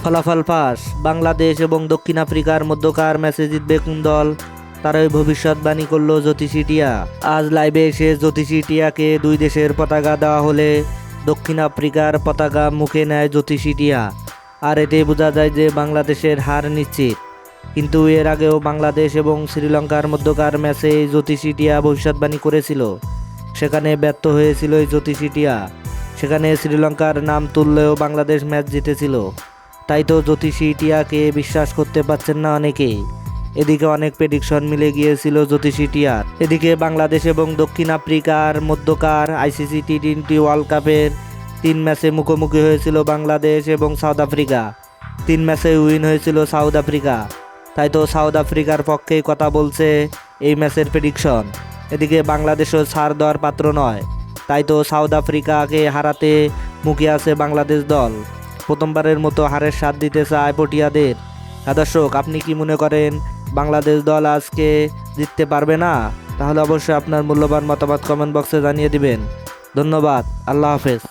ফলাফল ফাঁস। বাংলাদেশ এবং দক্ষিণ আফ্রিকার মধ্যকার ম্যাচে জিতবে কোন দল, তারই ভবিষ্যৎবাণী করলো জ্যোতিষী টিয়া। আজ লাইভে এসে জ্যোতিষী টিয়াকে দুই দেশের পতাকা দেওয়া হলে দক্ষিণ আফ্রিকার পতাকা মুখে নেয় জ্যোতিষী টিয়া। আর এতে বোঝা যায় যে বাংলাদেশের হার নিশ্চিত। কিন্তু এর আগেও বাংলাদেশ এবং শ্রীলঙ্কার মধ্যকার ম্যাচে জ্যোতিষী টিয়া ভবিষ্যৎবাণী করেছিল, সেখানে ব্যর্থ হয়েছিল এই জ্যোতিষী টিয়া। সেখানে শ্রীলঙ্কার নাম তুললেও বাংলাদেশ ম্যাচ জিতেছিল। তাই তো জ্যোতিষী টিয়াকে বিশ্বাস করতে পারছেন না অনেকেই। এদিকে অনেক প্রেডিকশন মিলে গিয়েছিল জ্যোতিষী টিয়ার। এদিকে বাংলাদেশ এবং দক্ষিণ আফ্রিকার মধ্যকার আইসিসি টি-20 ওয়ার্ল্ড কাপের 3 ম্যাচে মুখোমুখি হয়েছিল বাংলাদেশ এবং সাউথ আফ্রিকা। 3 ম্যাচে উইন হয়েছিল সাউথ আফ্রিকা। তাই তো সাউথ আফ্রিকার পক্ষেই কথা বলছে এই ম্যাচের প্রেডিকশন। এদিকে বাংলাদেশও ছাড় দেওয়ার পাত্র নয়। তাই তো সাউথ আফ্রিকাকে হারাতে মুখে আছে বাংলাদেশ দল। প্রথমবারের মতো হারের স্বাদ দিতে চায় পটিয়াদের। দর্শক, আপনি কি মনে করেন বাংলাদেশ দল আজকে জিততে পারবে না? তাহলে অবশ্যই আপনার মূল্যবান মতামত কমেন্ট বক্সে জানিয়ে দিবেন। ধন্যবাদ। আল্লাহ হাফেজ।